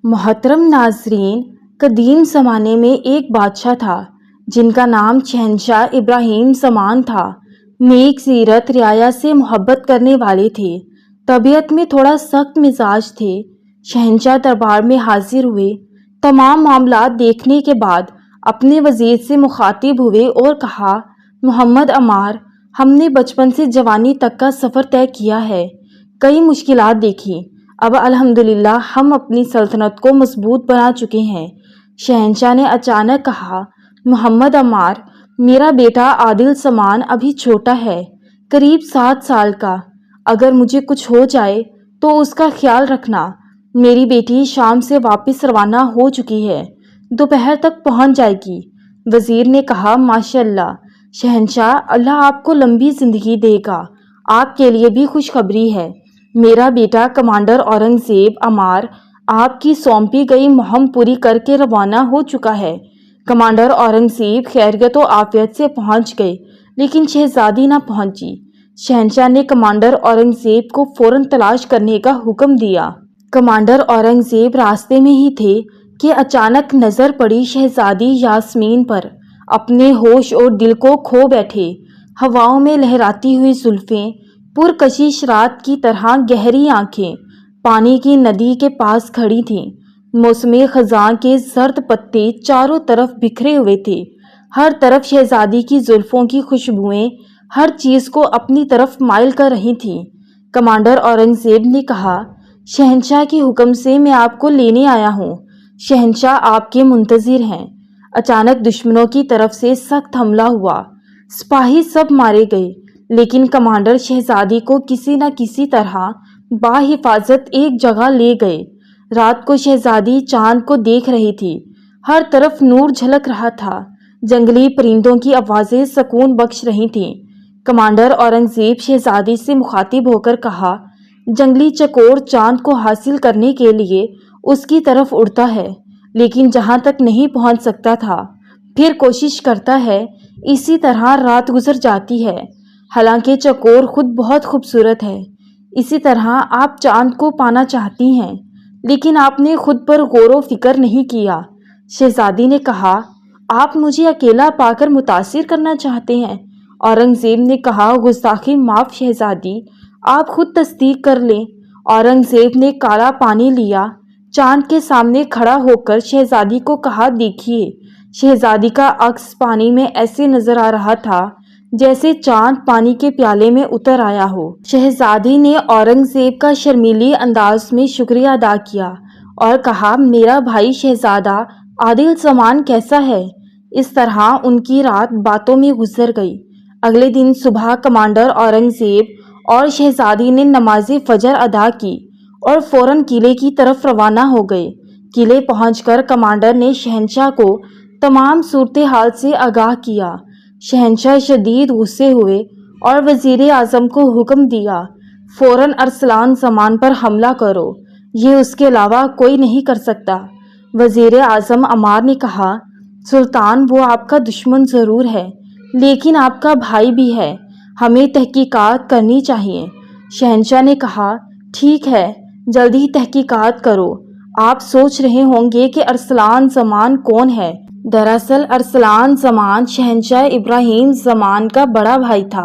محترم ناظرین، قدیم زمانے میں ایک بادشاہ تھا جن کا نام شہنشاہ ابراہیم زمان تھا۔ نیک سیرت، رعایا سے محبت کرنے والے تھے، طبیعت میں تھوڑا سخت مزاج تھے۔ شہنشاہ دربار میں حاضر ہوئے، تمام معاملات دیکھنے کے بعد اپنے وزیر سے مخاطب ہوئے اور کہا، محمد عمار، ہم نے بچپن سے جوانی تک کا سفر طے کیا ہے، کئی مشکلات دیکھی، اب الحمدللہ ہم اپنی سلطنت کو مضبوط بنا چکے ہیں۔ شہنشاہ نے اچانک کہا، محمد عمار، میرا بیٹا عادل زمان ابھی چھوٹا ہے، قریب 7 سال کا، اگر مجھے کچھ ہو جائے تو اس کا خیال رکھنا۔ میری بیٹی شام سے واپس روانہ ہو چکی ہے، دوپہر تک پہنچ جائے گی۔ وزیر نے کہا، ماشاءاللہ شہنشاہ، اللہ آپ کو لمبی زندگی دے گا۔ آپ کے لیے بھی خوشخبری ہے، میرا بیٹا کمانڈر اورنگزیب عمار آپ کی سونپی گئی مہم پوری کر کے روانہ ہو چکا ہے۔ کمانڈر اورنگزیب خیریت و عافیت سے پہنچ گئے، لیکن شہزادی نہ پہنچی۔ شہنشاہ نے کمانڈر اورنگزیب کو فوراً تلاش کرنے کا حکم دیا۔ کمانڈر اورنگزیب راستے میں ہی تھے کہ اچانک نظر پڑی شہزادی یاسمین پر۔ اپنے ہوش اور دل کو کھو بیٹھے، ہواؤں میں لہراتی ہوئی زلفیں، پرکشش رات کی طرح گہری آنکھیں، پانی کی ندی کے پاس کھڑی تھیں۔ موسم خزاں کے زرد پتے چاروں طرف بکھرے ہوئے تھے، ہر طرف شہزادی کی زلفوں کی خوشبوئیں ہر چیز کو اپنی طرف مائل کر رہی تھیں۔ کمانڈر اورنگزیب نے کہا، شہنشاہ کے حکم سے میں آپ کو لینے آیا ہوں، شہنشاہ آپ کے منتظر ہیں۔ اچانک دشمنوں کی طرف سے سخت حملہ ہوا، سپاہی سب مارے گئے، لیکن کمانڈر شہزادی کو کسی نہ کسی طرح بحفاظت ایک جگہ لے گئے۔ رات کو شہزادی چاند کو دیکھ رہی تھی، ہر طرف نور جھلک رہا تھا، جنگلی پرندوں کی آوازیں سکون بخش رہی تھیں۔ کمانڈر اورنگزیب شہزادی سے مخاطب ہو کر کہا، جنگلی چکور چاند کو حاصل کرنے کے لیے اس کی طرف اڑتا ہے، لیکن جہاں تک نہیں پہنچ سکتا تھا پھر کوشش کرتا ہے، اسی طرح رات گزر جاتی ہے۔ حالانکہ چکور خود بہت خوبصورت ہے، اسی طرح آپ چاند کو پانا چاہتی ہیں، لیکن آپ نے خود پر غور و فکر نہیں کیا۔ شہزادی نے کہا، آپ مجھے اکیلا پا کر متاثر کرنا چاہتے ہیں؟ اورنگزیب نے کہا، گستاخی معاف شہزادی، آپ خود تصدیق کر لیں۔ اورنگزیب نے کالا پانی لیا، چاند کے سامنے کھڑا ہو کر شہزادی کو کہا، دیکھیے۔ شہزادی کا عکس پانی میں ایسے نظر آ رہا تھا جیسے چاند پانی کے پیالے میں اتر آیا ہو۔ شہزادی نے اورنگزیب کا شرمیلی انداز میں شکریہ ادا کیا اور کہا، میرا بھائی شہزادہ عادل زمان کیسا ہے؟ اس طرح ان کی رات باتوں میں گزر گئی۔ اگلے دن صبح کمانڈر اورنگزیب اور شہزادی نے نماز فجر ادا کی اور فوراً قلعے کی طرف روانہ ہو گئے۔ قلعے پہنچ کر کمانڈر نے شہنشاہ کو تمام صورتحال سے آگاہ کیا۔ شہنشاہ شدید غصے ہوئے اور وزیر اعظم کو حکم دیا، فوراً ارسلان زمان پر حملہ کرو، یہ اس کے علاوہ کوئی نہیں کر سکتا۔ وزیر اعظم عمار نے کہا، سلطان، وہ آپ کا دشمن ضرور ہے، لیکن آپ کا بھائی بھی ہے، ہمیں تحقیقات کرنی چاہیے۔ شہنشاہ نے کہا، ٹھیک ہے، جلدی تحقیقات کرو۔ آپ سوچ رہے ہوں گے کہ ارسلان زمان کون ہے؟ دراصل ارسلان زمان شہنشاہ ابراہیم زمان کا بڑا بھائی تھا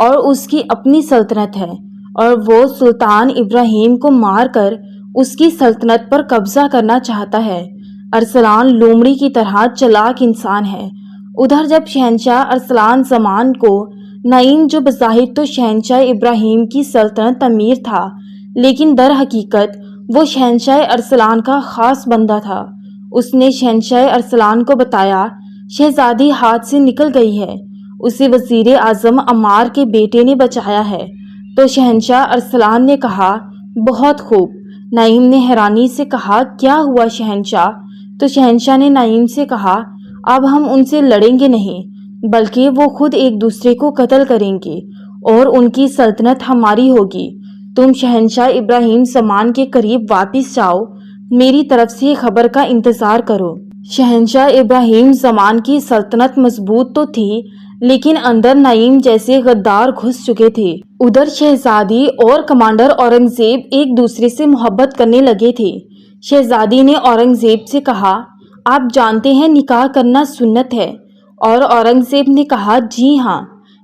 اور اس کی اپنی سلطنت ہے، اور وہ سلطان ابراہیم کو مار کر اس کی سلطنت پر قبضہ کرنا چاہتا ہے۔ ارسلان لومڑی کی طرح چلاک انسان ہے۔ ادھر جب شہنشاہ ارسلان زمان کو نعیم، جو بظاہر تو شہنشاہ ابراہیم کی سلطنت امیر تھا، لیکن در حقیقت وہ شہنشاہ ارسلان کا خاص بندہ تھا، اس نے شہنشاہ ارسلان کو بتایا، شہزادی ہاتھ سے نکل گئی ہے، اسے وزیر اعظم عمار کے بیٹے نے بچایا ہے۔ تو شہنشاہ ارسلان نے کہا، بہت خوب۔ نعیم نے حیرانی سے کہا، کیا ہوا شہنشاہ؟ تو شہنشاہ نے نعیم سے کہا، اب ہم ان سے لڑیں گے نہیں، بلکہ وہ خود ایک دوسرے کو قتل کریں گے اور ان کی سلطنت ہماری ہوگی۔ تم شہنشاہ ابراہیم زمان کے قریب واپس جاؤ، میری طرف سے خبر کا انتظار کرو۔ شہنشاہ ابراہیم زمان کی سلطنت مضبوط تو تھی، لیکن اندر نعیم جیسے غدار گھس چکے تھے۔ ادھر شہزادی اور کمانڈر اورنگزیب ایک دوسرے سے محبت کرنے لگے تھے۔ شہزادی نے اورنگزیب سے کہا، آپ جانتے ہیں نکاح کرنا سنت ہے؟ اور اورنگزیب نے کہا، جی ہاں۔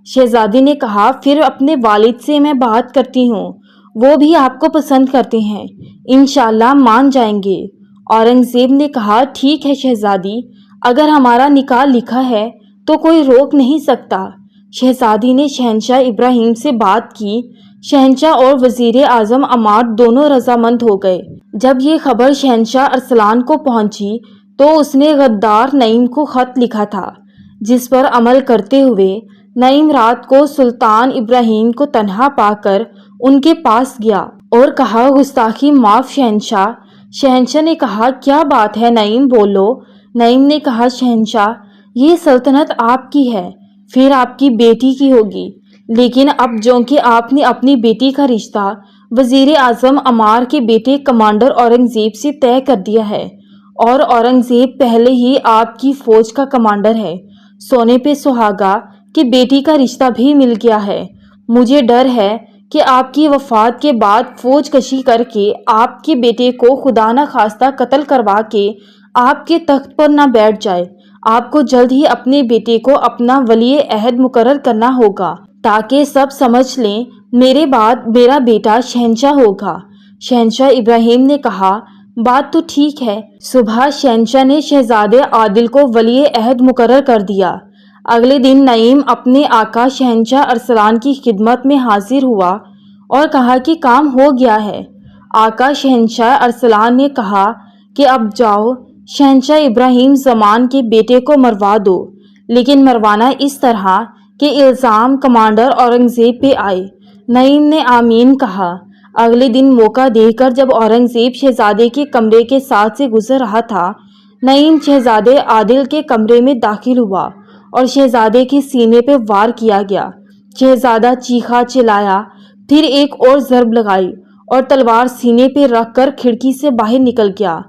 شہزادی نے کہا، پھر اپنے والد سے میں بات کرتی ہوں، وہ بھی آپ کو پسند کرتے ہیں، انشاءاللہ مان جائیں گے۔ اورنگزیب نے کہا، ٹھیک ہے شہزادی، اگر ہمارا نکاح لکھا ہے تو کوئی روک نہیں سکتا۔ شہزادی نے شہنشاہ ابراہیم سے بات کی۔ شہنشاہ اور وزیر اعظم عمار دونوں رضامند ہو گئے۔ جب یہ خبر شہنشاہ ارسلان کو پہنچی تو اس نے غدار نعیم کو خط لکھا تھا، جس پر عمل کرتے ہوئے نعیم رات کو سلطان ابراہیم کو تنہا پا کر ان کے پاس گیا اور کہا، گستاخی معاف شہنشاہ۔ شہنشاہ نے کہا، کیا بات ہے نعیم، بولو۔ نعیم نے کہا، شہنشاہ، یہ سلطنت آپ کی ہے، پھر آپ کی بیٹی کی ہوگی، لیکن اب جو کہ آپ نے اپنی بیٹی کا رشتہ وزیر اعظم عمار کے بیٹے کمانڈر اورنگزیب سے طے کر دیا ہے، اور اورنگزیب پہلے ہی آپ کی فوج کا کمانڈر ہے، سونے پہ سہاگا کہ بیٹی کا رشتہ بھی مل گیا ہے۔ مجھے ڈر ہے کہ آپ کی وفات کے بعد فوج کشی کر کے آپ کے بیٹے کو خدا نہ خواستہ قتل کروا کے آپ کے تخت پر نہ بیٹھ جائے۔ آپ کو جلد ہی اپنے بیٹے کو اپنا ولی عہد مقرر کرنا ہوگا تاکہ سب سمجھ لیں میرے بعد میرا بیٹا شہنشاہ ہوگا۔ شہنشاہ ابراہیم نے کہا، بات تو ٹھیک ہے۔ صبح شہنشاہ نے شہزادے عادل کو ولی عہد مقرر کر دیا۔ اگلے دن نعیم اپنے آقا شہنشاہ ارسلان کی خدمت میں حاضر ہوا اور کہا کہ کام ہو گیا ہے۔ آقا شہنشاہ ارسلان نے کہا کہ اب جاؤ، شہنشاہ ابراہیم زمان کے بیٹے کو مروا دو، لیکن مروانا اس طرح کہ الزام کمانڈر اورنگزیب پہ آئے۔ نعیم نے آمین کہا۔ اگلے دن موقع دے کر جب اورنگزیب شہزادے کے کمرے کے ساتھ سے گزر رہا تھا، نعیم شہزادے عادل کے کمرے میں داخل ہوا اور شہزادے کے سینے پہ وار کیا گیا۔ شہزادہ چیخا چلایا، پھر ایک اور ضرب لگائی اور تلوار سینے پہ رکھ کر کھڑکی سے باہر نکل گیا۔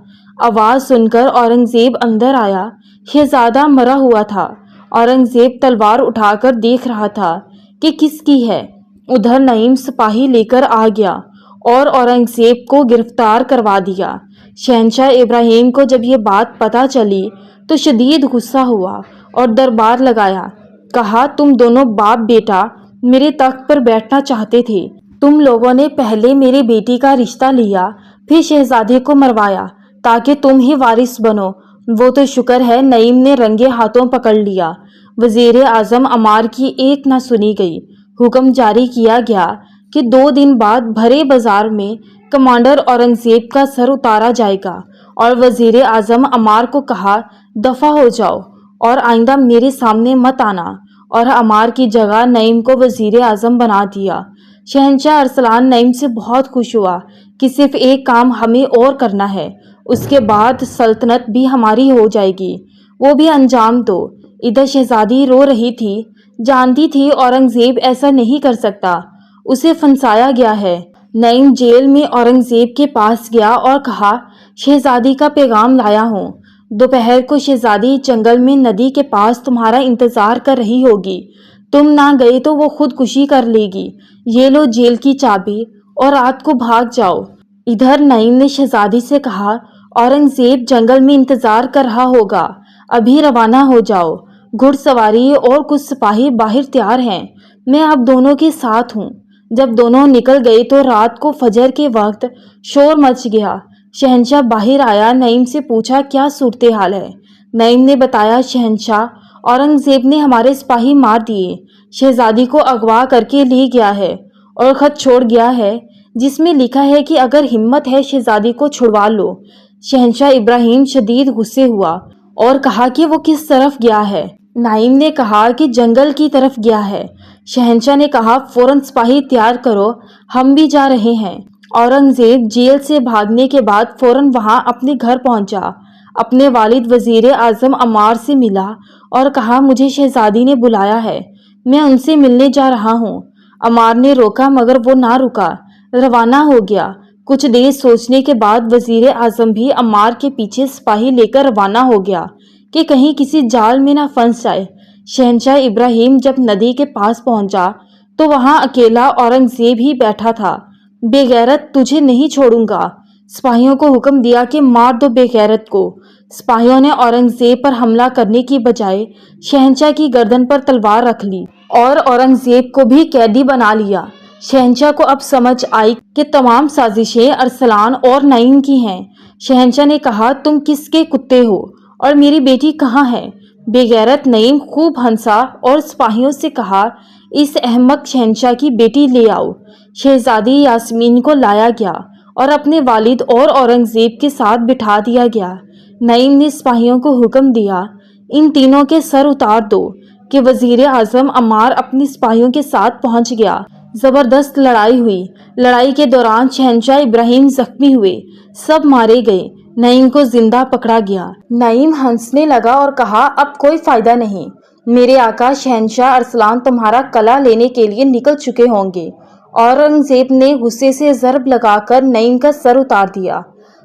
آواز سن کر اورنگزیب اندر آیا۔ شہزادہ مرا ہوا تھا۔ اورنگزیب تلوار اٹھا کر دیکھ رہا تھا کہ کس کی ہے۔ ادھر نعیم سپاہی لے کر آ گیا اور اورنگزیب کو گرفتار کروا دیا۔ شہنشاہ ابراہیم کو جب یہ بات پتہ چلی تو شدید غصہ ہوا اور دربار لگایا۔ کہا، تم دونوں باپ بیٹا میرے تخت پر بیٹھنا چاہتے تھے، تم لوگوں نے پہلے میرے بیٹی کا رشتہ لیا، پھر شہزادے کو مروایا تاکہ تم ہی وارث بنو۔ وہ تو شکر ہے نعیم نے رنگے ہاتھوں پکڑ لیا۔ وزیر اعظم عمار کی ایک نہ سنی گئی۔ حکم جاری کیا گیا کہ 2 دن بعد بھرے بازار میں کمانڈر اورنگزیب کا سر اتارا جائے گا، اور وزیر اعظم عمار کو کہا، دفع ہو جاؤ اور آئندہ میرے سامنے مت آنا، اور عمار کی جگہ نعیم کو وزیر اعظم بنا دیا۔ شہنشاہ ارسلان نعیم سے بہت خوش ہوا کہ صرف ایک کام ہمیں اور کرنا ہے، اس کے بعد سلطنت بھی ہماری ہو جائے گی، وہ بھی انجام دو۔ ادھر شہزادی رو رہی تھی، جانتی تھی اورنگزیب ایسا نہیں کر سکتا، اسے پھنسایا گیا ہے۔ نعیم جیل میں اورنگزیب کے پاس گیا اور کہا، شہزادی کا پیغام لایا ہوں، دوپہر کو شہزادی جنگل میں ندی کے پاس تمہارا انتظار کر رہی ہوگی، تم نہ گئے تو وہ خودکشی کر لے گی، یہ لو جیل کی چابی اور رات کو بھاگ جاؤ۔ ادھر نعیم نے شہزادی سے کہا، اورنگزیب جنگل میں انتظار کر رہا ہوگا، ابھی روانہ ہو جاؤ، گھڑ سواری اور کچھ سپاہی باہر تیار ہیں، میں اب دونوں کے ساتھ ہوں۔ جب دونوں نکل گئے تو رات کو فجر کے وقت شور مچ گیا۔ شہنشاہ باہر آیا، نعیم سے پوچھا، کیا صورتحال ہے؟ نعیم نے بتایا، شہنشاہ، اورنگزیب نے ہمارے سپاہی مار دیے، شہزادی کو اغوا کر کے لے گیا ہے اور خط چھوڑ گیا ہے جس میں لکھا ہے کہ اگر ہمت ہے شہزادی کو چھڑوا لو۔ شہنشاہ ابراہیم شدید غصے ہوا اور کہا کہ وہ کس طرف گیا ہے؟ نعیم نے کہا کہ جنگل کی طرف گیا ہے۔ شہنشاہ نے کہا، فوراً سپاہی تیار کرو، ہم بھی جا رہے ہیں۔ اورنگزیب جیل سے بھاگنے کے بعد فوراً وہاں اپنے گھر پہنچا، اپنے والد وزیر اعظم عمار سے ملا اور کہا، مجھے شہزادی نے بلایا ہے، میں ان سے ملنے جا رہا ہوں۔ عمار نے روکا مگر وہ نہ رکا، روانہ ہو گیا۔ کچھ دیر سوچنے کے بعد وزیر اعظم بھی عمار کے پیچھے سپاہی لے کر روانہ ہو گیا کہ کہیں کسی جال میں نہ پھنس جائے۔ شہنشاہ ابراہیم جب ندی کے پاس پہنچا تو وہاں اکیلا اورنگزیب ہی بیٹھا تھا۔ بے غیرت، تجھے نہیں چھوڑوں گا، سپاہیوں کو حکم دیا کہ مار دو بے غیرت کو۔ سپاہیوں نے اورنگزیب پر حملہ کرنے کی بجائے شہنشاہ کی گردن پر تلوار رکھ لی اور اورنگزیب کو بھی قیدی بنا لیا۔ شہنشاہ کو اب سمجھ آئی کہ تمام سازشیں ارسلان اور نعیم کی ہیں۔ شہنشاہ نے کہا، تم کس کے کتے ہو اور میری بیٹی کہاں ہے؟ بے غیرت نعیم خوب ہنسا اور سپاہیوں سے کہا، اس احمق شہنشاہ کی بیٹی لے آؤ۔ شہزادی یاسمین کو لایا گیا اور اپنے والد اور اورنگزیب کے ساتھ بٹھا دیا گیا۔ نعیم نے سپاہیوں کو حکم دیا، ان تینوں کے سر اتار دو کہ وزیر اعظم عمار اپنے سپاہیوں کے ساتھ پہنچ گیا۔ زبردست لڑائی ہوئی۔ لڑائی کے دوران شہنشاہ ابراہیم زخمی ہوئے، سب مارے گئے، نعیم کو زندہ پکڑا گیا۔ نعیم ہنسنے لگا اور کہا، اب کوئی فائدہ نہیں، میرے آقا شہنشاہ ارسلان تمہارا قلعہ لینے کے لیے نکل چکے ہوں گے۔ اورنگزیب نے غصے سے ضرب لگا کر نعیم کا سر اتار دیا۔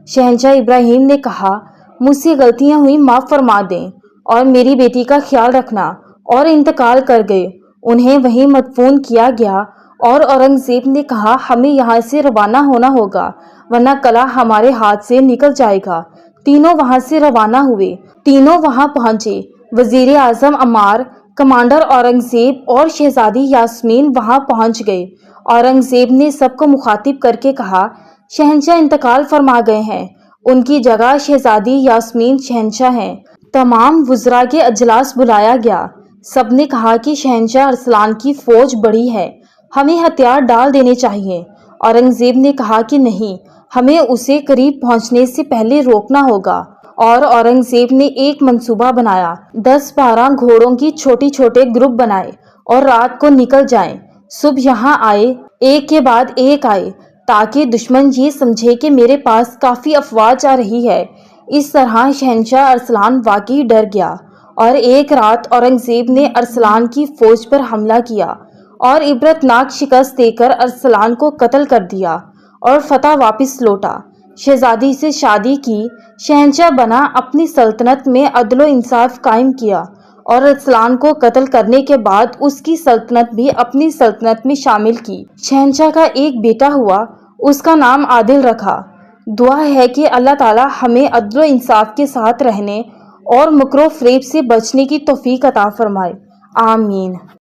شہنشاہ ابراہیم نے کہا، مجھ سے غلطیاں ہوئی معاف فرما دیں اور میری بیٹی کا خیال رکھنا، اور انتقال کر گئے۔ انہیں وہیں مدفون کیا گیا اور اورنگزیب نے کہا، ہمیں یہاں سے روانہ ہونا ہوگا ورنہ قلعہ ہمارے ہاتھ سے نکل جائے گا۔ تینوں وہاں سے روانہ ہوئے، تینوں وہاں پہنچے۔ وزیر اعظم عمار، کمانڈر اورنگزیب اور شہزادی یاسمین وہاں پہنچ گئے۔ اورنگزیب نے سب کو مخاطب کر کے کہا، شہنشاہ انتقال فرما گئے ہیں، ان کی جگہ شہزادی یاسمین شہنشاہ ہیں۔ تمام وزراء کے اجلاس بلایا گیا۔ سب نے کہا کہ شہنشاہ ارسلان کی فوج بڑی ہے، ہمیں ہتھیار ڈال دینے چاہیے۔ اورنگزیب نے کہا کہ نہیں، ہمیں اسے قریب پہنچنے سے پہلے روکنا ہوگا، اور اورنگزیب نے ایک منصوبہ بنایا۔ 10-12 گھوڑوں کی چھوٹے چھوٹے گروپ بنائے اور رات کو نکل جائیں، صبح یہاں آئے، ایک کے بعد ایک آئے، تاکہ دشمن یہ سمجھے کہ میرے پاس کافی افواج آ رہی ہے۔ اس طرح شہنشاہ ارسلان واقعی ڈر گیا، اور ایک رات اورنگزیب نے ارسلان کی فوج پر حملہ کیا اور عبرتناک شکست دے کر ارسلان کو قتل کر دیا اور فتح واپس لوٹا۔ شہزادی سے شادی کی، شہنشاہ بنا، اپنی سلطنت میں عدل و انصاف قائم کیا، اور ارسلان کو قتل کرنے کے بعد اس کی سلطنت بھی اپنی سلطنت میں شامل کی۔ شہنشاہ کا ایک بیٹا ہوا، اس کا نام عادل رکھا۔ دعا ہے کہ اللہ تعالی ہمیں عدل و انصاف کے ساتھ رہنے اور مکر و فریب سے بچنے کی توفیق عطا فرمائے، آمین۔